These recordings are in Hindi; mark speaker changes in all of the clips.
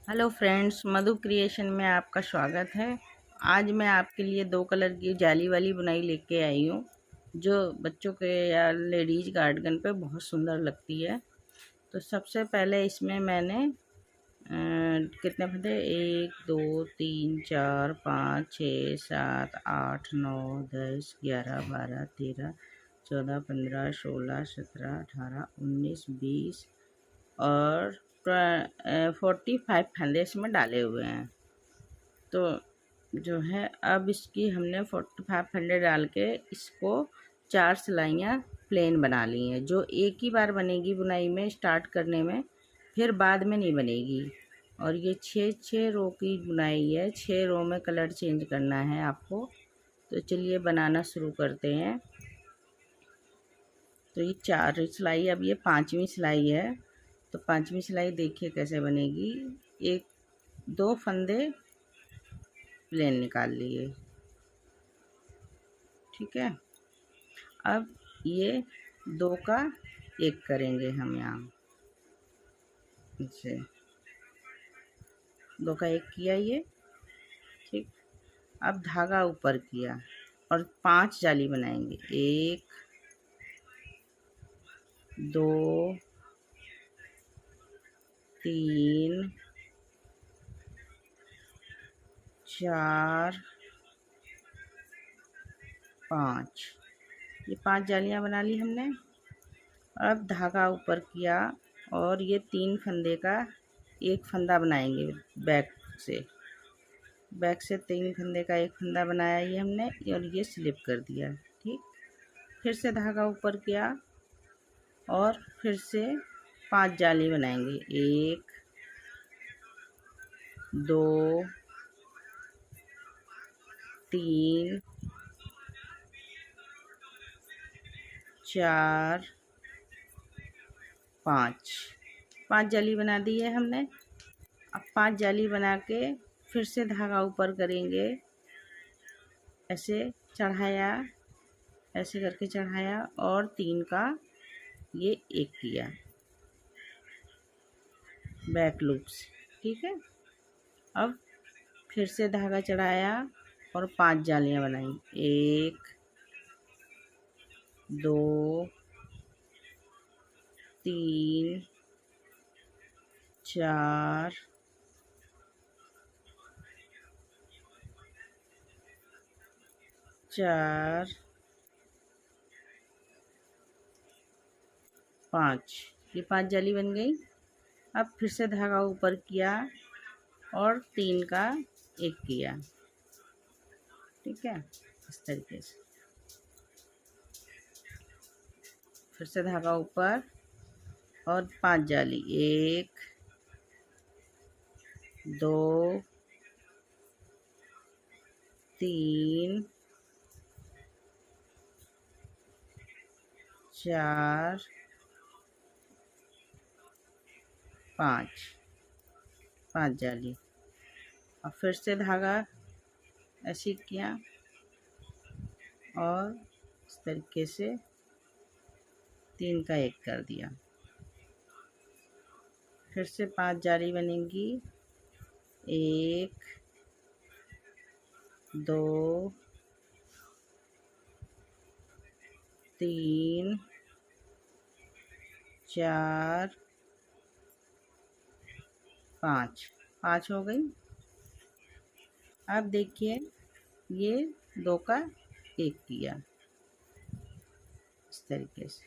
Speaker 1: हेलो फ्रेंड्स, मधु क्रिएशन में आपका स्वागत है। आज मैं आपके लिए 2 कलर की जाली वाली बुनाई लेके आई हूँ, जो बच्चों के या लेडीज गार्डन पे बहुत सुंदर लगती है। तो सबसे पहले इसमें मैंने कितने फंदे 1 2 3 4 5 6 7 8 9 10 11 12 13 14 15 16 17 18 19 20 और 45 फंदे इसमें डाले हुए हैं। तो जो है अब इसकी हमने 45 फंदे डाल के इसको 4 सिलाइयाँ प्लेन बना ली हैं, जो एक ही बार बनेगी बुनाई में स्टार्ट करने में, फिर बाद में नहीं बनेगी। और ये 6 रो की बुनाई है, 6 रो में कलर चेंज करना है आपको। तो चलिए बनाना शुरू करते हैं। तो ये 4 सिलाई, अब ये 5वीं सिलाई है। तो 5वीं सिलाई देखिए कैसे बनेगी। 2 फंदे प्लेन निकाल लिए, ठीक है। अब ये 2 का 1 करेंगे हम यहाँ, इसे 2 का 1 किया ये, ठीक। अब धागा ऊपर किया और 5 जाली बनाएंगे। 1 2 3 4 5, ये 5 जालियाँ बना ली हमने। अब धागा ऊपर किया और ये 3 फंदे का 1 फंदा बनाएंगे। बैक से 3 फंदे का 1 फंदा बनाया ये हमने, और ये स्लिप कर दिया, ठीक। फिर से धागा ऊपर किया और फिर से 5 जाली बनाएंगे। 1 2 3 4 5 जाली बना दी है हमने। अब 5 जाली बना के फिर से धागा ऊपर करेंगे, ऐसे चढ़ाया, ऐसे करके चढ़ाया और 3 का ये 1 किया बैक लूप से, ठीक है। अब फिर से धागा चढ़ाया और 5 जालियां बनाई। 1 2 3 4 5, ये 5 जाली बन गई। अब फिर से धागा ऊपर किया और 3 का 1 किया, ठीक है, इस तरीके से। फिर से धागा ऊपर और 5 जाली। 1 2 3 4 5 जाली। और फिर से धागा ऐसे किया और इस तरीके से 3 का 1 कर दिया। फिर से 5 जाली बनेंगी। 1 2 3 4 5 हो गई। अब देखिए ये 2 का 1 किया इस तरीके से,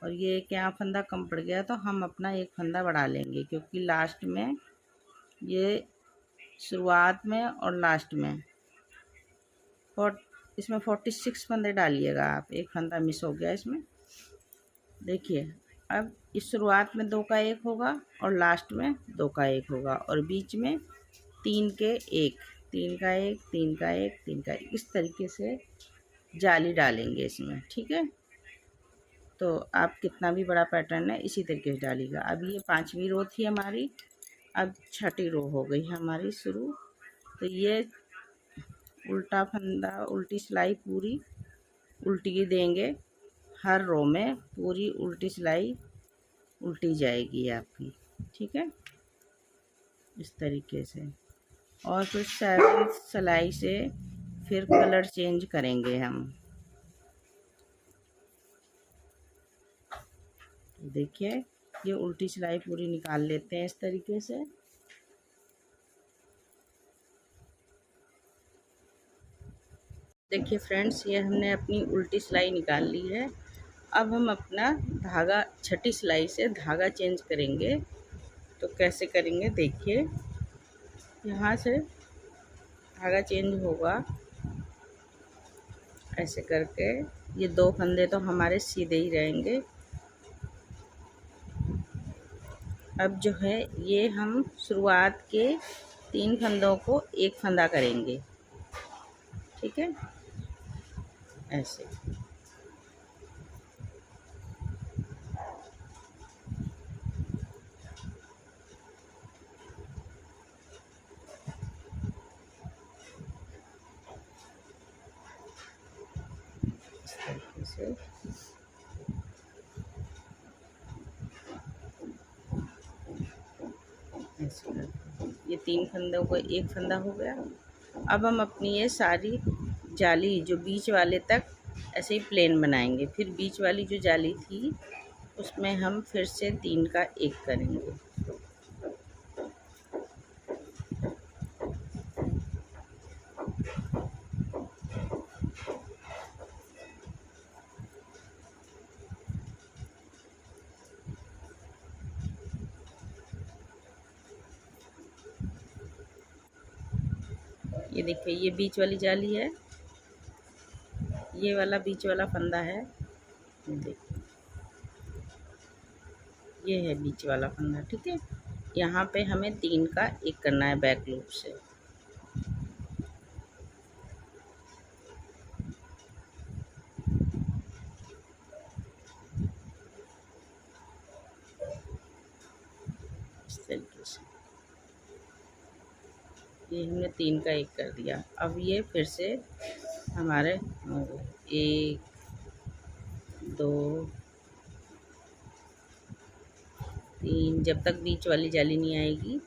Speaker 1: और ये क्या फंदा कम पड़ गया तो हम अपना 1 फंदा बढ़ा लेंगे, क्योंकि लास्ट में ये शुरुआत में और लास्ट में इसमें 46 फंदे डालिएगा आप। 1 फंदा मिस हो गया इसमें, देखिए। अब इस शुरुआत में 2 का 1 होगा और लास्ट में 2 का 1 होगा, और बीच में 3 के 1, 3 का 1 3 का 1 3 का 1, इस तरीके से जाली डालेंगे इसमें, ठीक है। तो आप कितना भी बड़ा पैटर्न है इसी तरीके से डालिएगा। अब ये 5वीं रो थी हमारी, अब 6ठी रो हो गई हमारी शुरू। तो ये उल्टा फंदा, उल्टी सिलाई पूरी उल्टी देंगे, हर रो में पूरी उल्टी सिलाई उल्टी जाएगी आपकी, ठीक है। इस तरीके से। और फिर 7 सिलाई से फिर कलर चेंज करेंगे हम। देखिए ये उल्टी सिलाई पूरी निकाल लेते हैं इस तरीके से। देखिए फ्रेंड्स, ये हमने अपनी उल्टी सिलाई निकाल ली है। अब हम अपना धागा छठी सिलाई से धागा चेंज करेंगे। तो कैसे करेंगे देखिए, यहाँ से धागा चेंज होगा ऐसे करके। ये 2 फंदे तो हमारे सीधे ही रहेंगे। अब जो है ये हम शुरुआत के 3 फंदों को एक फंदा करेंगे, ठीक है, ऐसे। इस तरीके से ऐसे करके ये 3 फंदों को एक फंदा हो गया। अब हम अपनी ये सारी जाली जो बीच वाले तक ऐसे ही प्लेन बनाएंगे। फिर बीच वाली जो जाली थी उसमें हम फिर से 3 का एक करेंगे। ये देखिए ये बीच वाली जाली है, ये वाला बीच वाला फंदा है। देखिए ये है बीच वाला फंदा, ठीक है। यहाँ पे हमें 3 का एक करना है बैक लूप से। इस तरीके से ये हमने 3 का एक कर दिया। अब ये फिर से हमारे 1 2 3, जब तक बीच वाली जाली नहीं आएगी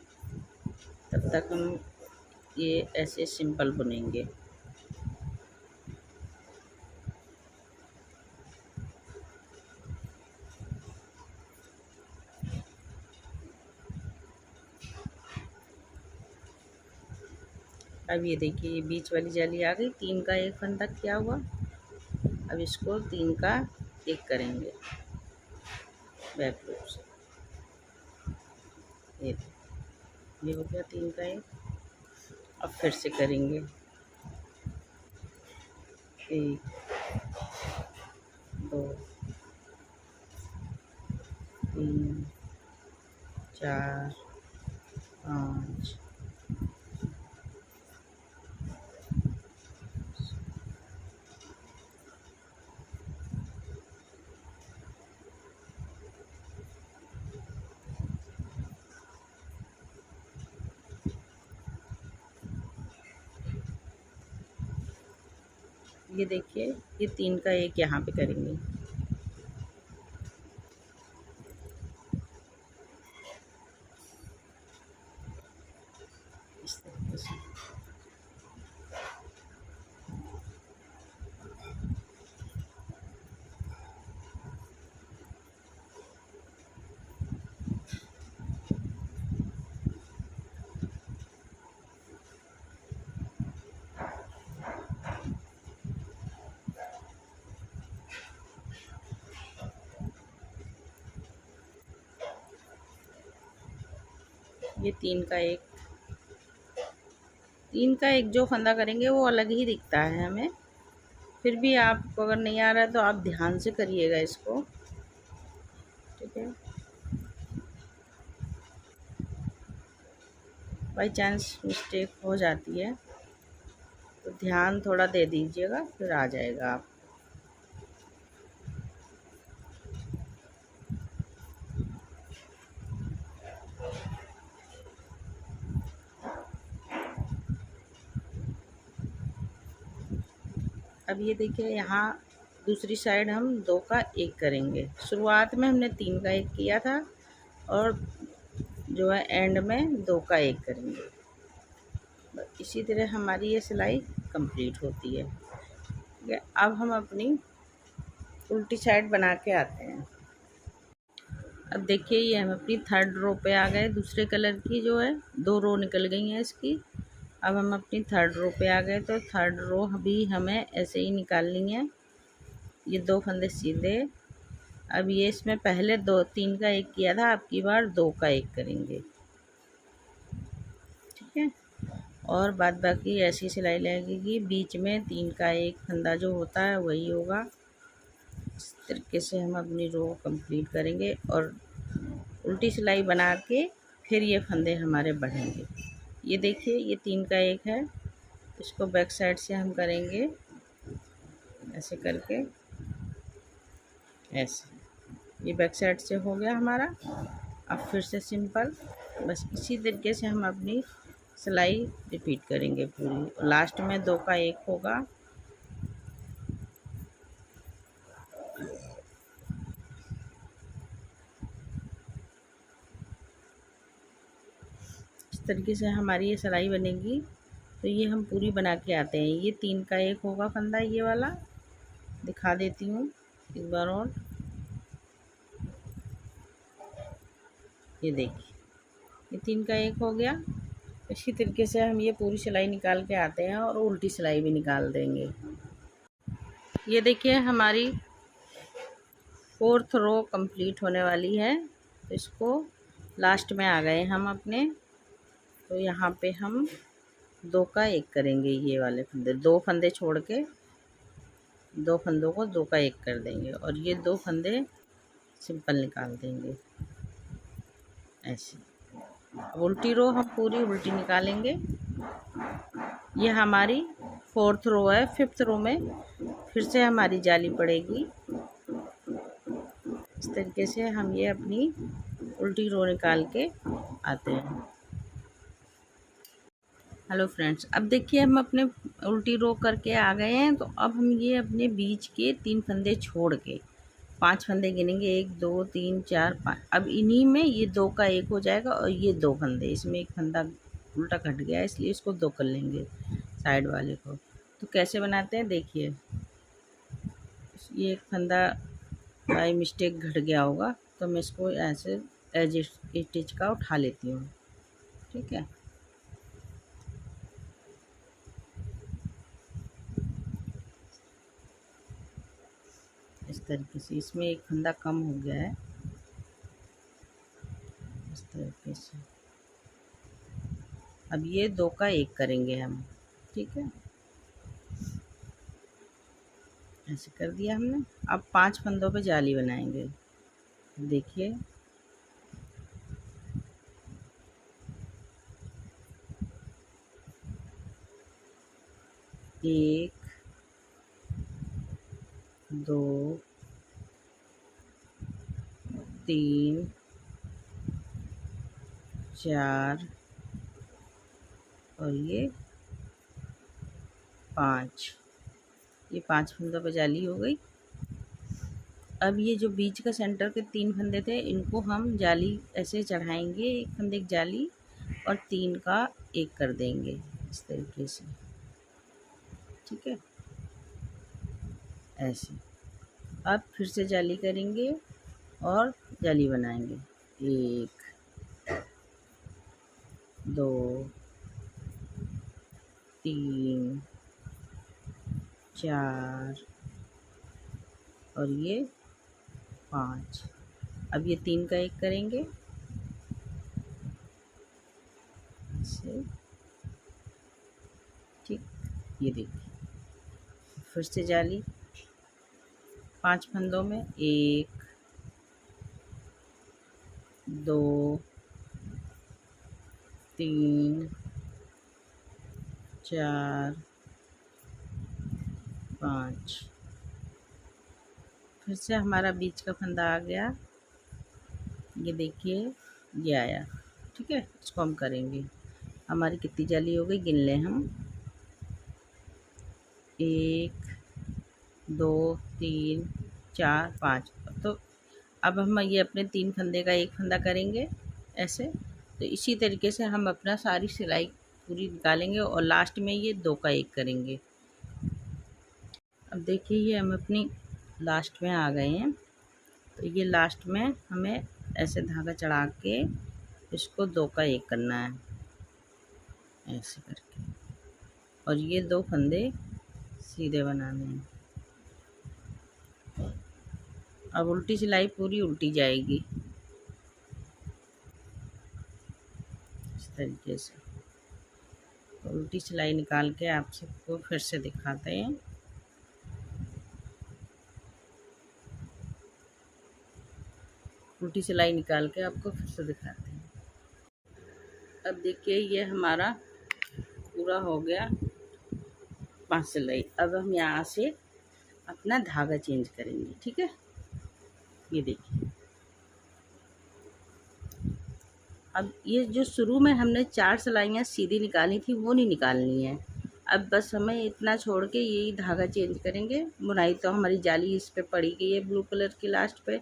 Speaker 1: तब तक हम ये ऐसे सिंपल बुनेंगे। अब ये देखिए ये बीच वाली जाली आ गई, 3 का एक फंदा किया हुआ। अब इसको 3 का एक करेंगे बैक लूप से। ये हो गया 3 का एक। अब फिर से करेंगे 1 2 3 4 5 ये देखिए ये 3 का एक यहाँ पे करेंगे। इस तरीके से ये 3 का एक जो फंदा करेंगे वो अलग ही दिखता है हमें। फिर भी आपको अगर नहीं आ रहा है तो आप ध्यान से करिएगा इसको, ठीक है। बाई चांस मिस्टेक हो जाती है तो ध्यान थोड़ा दे दीजिएगा, फिर आ जाएगा आप। अब ये देखिए यहाँ दूसरी साइड हम 2 का एक करेंगे। शुरुआत में हमने 3 का एक किया था और जो है एंड में 2 का 1 करेंगे। बस इसी तरह हमारी ये सिलाई कंप्लीट होती है। ठीक है, अब हम अपनी उल्टी साइड बना के आते हैं। अब देखिए ये हम अपनी थर्ड रो पे आ गए। दूसरे कलर की जो है 2 रो निकल गई हैं इसकी। अब हम अपनी थर्ड रो पे आ गए, तो थर्ड रो भी हमें ऐसे ही निकालनी है। ये 2 फंदे सीधे। अब ये इसमें पहले 3 का 1 किया था, अब की बार 2 का 1 करेंगे। ठीक है, और बाद बाकी ऐसी सिलाई लगेगी। बीच में 3 का 1 फंदा जो होता है वही होगा। इस तरीके से हम अपनी रो कंप्लीट करेंगे और उल्टी सिलाई बना के फिर ये फंदे हमारे बढ़ेंगे। ये देखिए ये 3 का 1 है, इसको बैक साइड से हम करेंगे ऐसे करके, ऐसे। ये बैक साइड से हो गया हमारा। अब फिर से सिंपल, बस इसी तरीके से हम अपनी सिलाई रिपीट करेंगे पूरी। लास्ट में 2 का 1 होगा। इस तरीके से हमारी ये सिलाई बनेगी। तो ये हम पूरी बना के आते हैं। ये 3 का 1 होगा फंदा, ये वाला दिखा देती हूँ एक बार और। ये देखिए ये 3 का 1 हो गया। इसी तरीके से हम ये पूरी सिलाई निकाल के आते हैं और उल्टी सिलाई भी निकाल देंगे। ये देखिए हमारी 4th रो कंप्लीट होने वाली है। तो इसको लास्ट में आ गए हम अपने। तो यहाँ पे हम 2 का 1 करेंगे। ये वाले फंदे 2 फंदे छोड़ के 2 फंदों को 2 का 1 कर देंगे और ये 2 फंदे सिंपल निकाल देंगे ऐसे। उल्टी रो हम पूरी उल्टी निकालेंगे। ये हमारी 4th रो है। 5th रो में फिर से हमारी जाली पड़ेगी। इस तरीके से हम ये अपनी उल्टी रो निकाल के आते हैं। हेलो फ्रेंड्स, अब देखिए हम अपने उल्टी रो करके आ गए हैं। तो अब हम ये अपने बीच के 3 फंदे छोड़ के 5 फंदे गिनेंगे। 1 2 3 4 5। अब इन्हीं में ये 2 का 1 हो जाएगा और ये 2 फंदे, इसमें एक फंदा उल्टा कट गया इसलिए इसको 2 कर लेंगे साइड वाले को। तो कैसे बनाते हैं देखिए। ये एक फंदा बाय मिस्टेक घट गया होगा, तो मैं इसको ऐसे एज स्टिच का उठा लेती हूँ। ठीक है, इस तरीके से। इसमें एक फंदा कम हो गया है, इस तरीके से। अब ये 2 का 1 करेंगे हम। ठीक है, ऐसे कर दिया हमने। अब 5 फंदों पे जाली बनाएंगे। देखिए एक 2 3 4 और ये 5। ये 5 फंदों पे जाली हो गई। अब ये जो बीच का सेंटर के 3 फंदे थे, इनको हम जाली ऐसे चढ़ाएंगे। एक फंदे की जाली और 3 का 1 कर देंगे इस तरीके से। ठीक है, ऐसे। अब फिर से जाली करेंगे और जाली बनाएंगे। 1 2 3 4 और ये 5। अब ये 3 का 1 करेंगे ऐसे। ठीक, ये देखिए फिर से जाली 5 फंदों में। 1 2 3 4 5। फिर से हमारा बीच का फंदा आ गया। ये देखिए ये आया। ठीक है, इसको हम करेंगे। हमारी कितनी जाली हो गई गिन लें हम। 1 2 3 4 5। तो अब हम ये अपने 3 फंदे का 1 फंदा करेंगे ऐसे। तो इसी तरीके से हम अपना सारी सिलाई पूरी निकालेंगे और लास्ट में ये 2 का 1 करेंगे। अब देखिए ये हम अपनी लास्ट में आ गए हैं। तो ये लास्ट में हमें ऐसे धागा चढ़ा के इसको 2 का 1 करना है, ऐसे करके, और ये 2 फंदे सीधे बनाने हैं। अब उल्टी सिलाई पूरी उल्टी जाएगी इस तरीके से। तो उल्टी सिलाई निकाल के आप सबको फिर से दिखाते हैं। उल्टी सिलाई निकाल के आपको फिर से दिखाते हैं। अब देखिए ये हमारा पूरा हो गया 5 सिलाई। अब हम यहाँ से अपना धागा चेंज करेंगे, ठीक है। ये देखिए, अब ये जो शुरू में हमने 4 सिलाइयाँ सीधी निकाली थी वो नहीं निकालनी है। अब बस हमें इतना छोड़ के यही धागा चेंज करेंगे। बुनाई तो हमारी जाली इस पे पड़ी गई है ब्लू कलर की लास्ट पे,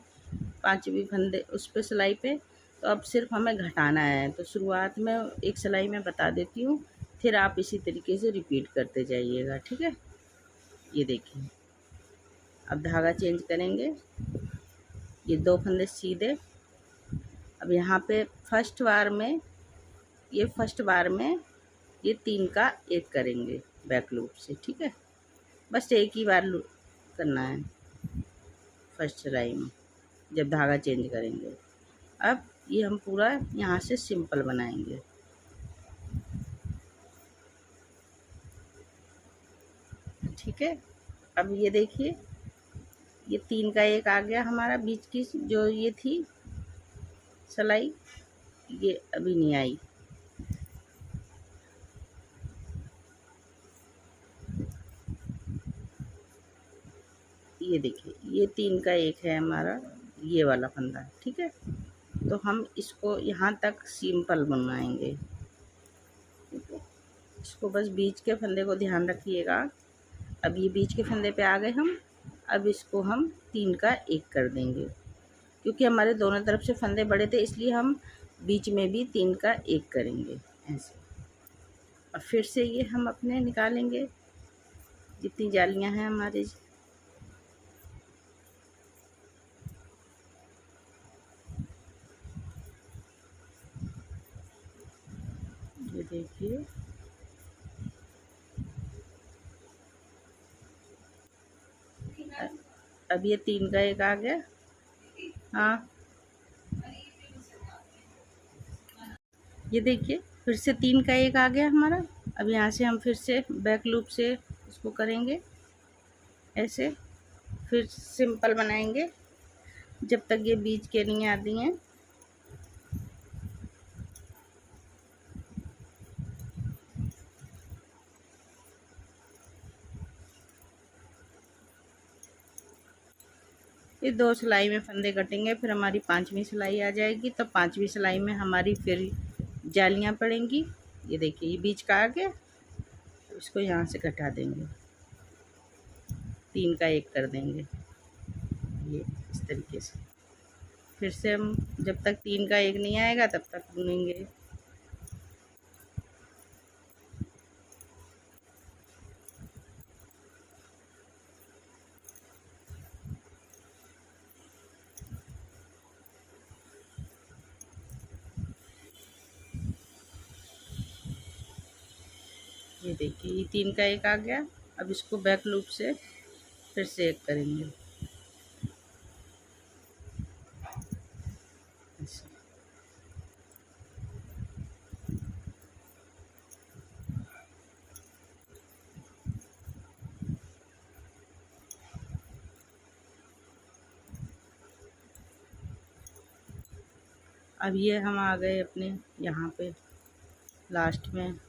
Speaker 1: 5वीं फंदे उस पे सिलाई पे। तो अब सिर्फ हमें घटाना है। तो शुरुआत में एक सिलाई मैं बता देती हूँ, फिर आप इसी तरीके से रिपीट करते जाइएगा, ठीक है। ये देखिए, अब धागा चेंज करेंगे। ये 2 फंदे सीधे। अब यहाँ पे फर्स्ट बार में ये 3 का 1 करेंगे बैक लूप से, ठीक है। बस एक ही बार करना है फर्स्ट सिलाई में जब धागा चेंज करेंगे। अब ये हम पूरा यहाँ से सिंपल बनाएंगे। ठीक है। अब ये देखिए, ये 3 का 1 आ गया हमारा। बीच की जो ये थी सिलाई, ये अभी नहीं आई। ये देखिए, ये 3 का 1 है हमारा, ये वाला फंदा, ठीक है। तो हम इसको यहाँ तक सिंपल बनाएंगे। इसको बस बीच के फंदे को ध्यान रखिएगा। अब ये बीच के फंदे पे आ गए हम। अब इसको हम 3 का 1 कर देंगे, क्योंकि हमारे दोनों तरफ से फंदे बड़े थे, इसलिए हम बीच में भी 3 का 1 करेंगे ऐसे। और फिर से ये हम अपने निकालेंगे जितनी जालियां हैं हमारे। ये देखिए, अब ये 3 का 1 आ गया। हाँ, ये देखिए, फिर से 3 का 1 आ गया हमारा। अब यहाँ से हम फिर से बैक लूप से इसको करेंगे ऐसे, फिर सिंपल बनाएंगे जब तक ये बीच के नहीं आती हैं। ये 2 सिलाई में फंदे कटेंगे, फिर हमारी 5वीं सिलाई आ जाएगी। तो 5वीं सिलाई में हमारी फिर जालियां पड़ेंगी। ये देखिए, ये बीच का आ गया। इसको यहाँ से घटा देंगे, 3 का 1 कर देंगे, ये इस तरीके से। फिर से हम जब तक 3 का 1 नहीं आएगा तब तक बुनेंगे। ये देखिए, ये 3 का 1 आ गया। अब इसको बैक लूप से फिर से 1 करेंगे ऐसे। अब ये हम आ गए अपने यहाँ पे लास्ट में।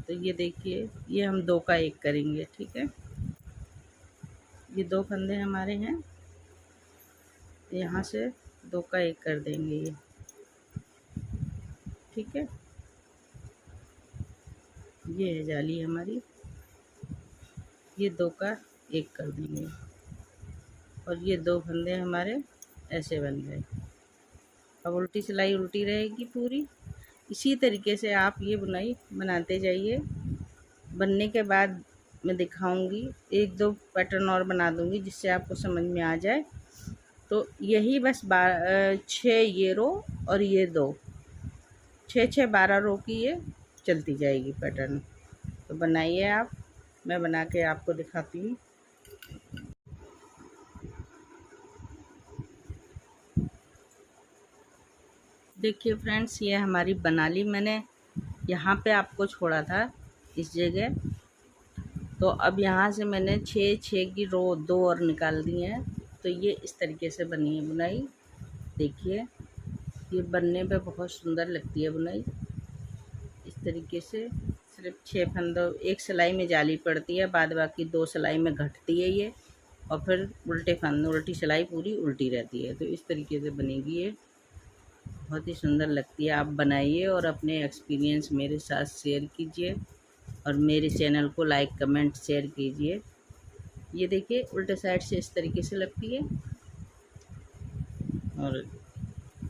Speaker 1: तो ये देखिए, ये हम 2 का 1 करेंगे, ठीक है। ये 2 फंदे हमारे हैं, यहाँ से 2 का 1 कर देंगे ये, ठीक है। ये है जाली हमारी, ये 2 का 1 कर देंगे, और ये 2 फंदे हमारे ऐसे बन गए। अब उल्टी सिलाई उल्टी रहेगी पूरी। इसी तरीके से आप ये बुनाई बनाते जाइए। बनने के बाद मैं दिखाऊंगी, एक दो पैटर्न और बना दूंगी जिससे आपको समझ में आ जाए। तो यही बस 6 ये रो और ये 2, 6 12 रो की ये चलती जाएगी पैटर्न। तो बनाइए आप, मैं बना के आपको दिखाती हूँ। देखिए फ्रेंड्स, ये हमारी बना ली मैंने। यहाँ पे आपको छोड़ा था इस जगह, तो अब यहाँ से मैंने 6 6 की रो 2 और निकाल दी हैं। तो ये इस तरीके से बनी है बुनाई। देखिए, ये बनने पे बहुत सुंदर लगती है बुनाई। इस तरीके से सिर्फ 6 फंदों, एक सिलाई में जाली पड़ती है, बाद बाकी 2 सिलाई में घटती है ये, और फिर उल्टे फंदे, उल्टी सिलाई पूरी उल्टी रहती है। तो इस तरीके से बनेगी ये, बहुत ही सुंदर लगती है। आप बनाइए और अपने एक्सपीरियंस मेरे साथ शेयर कीजिए, और मेरे चैनल को लाइक कमेंट शेयर कीजिए। ये देखिए, उल्टे साइड से इस तरीके से लगती है, और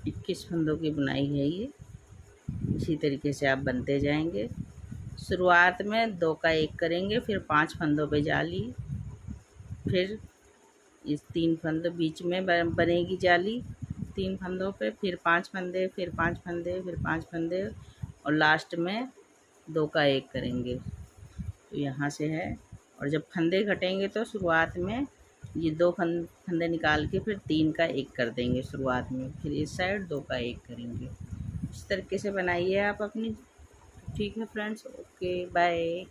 Speaker 1: 21 फंदों की बुनाई है ये। इसी तरीके से आप बनते जाएंगे। शुरुआत में 2 का 1 करेंगे, फिर 5 फंदों पे जाली, फिर इस 3 फंदों बीच में बनेगी जाली 3 फंदों पे, फिर 5 फंदे, फिर 5 फंदे, फिर 5 फंदे, और लास्ट में 2 का 1 करेंगे। तो यहाँ से है, और जब फंदे घटेंगे तो शुरुआत में ये 2 फंदे निकाल के फिर 3 का 1 कर देंगे शुरुआत में, फिर इस साइड 2 का 1 करेंगे। इस तरीके से बनाइए आप अपनी। ठीक है फ्रेंड्स, ओके बाय।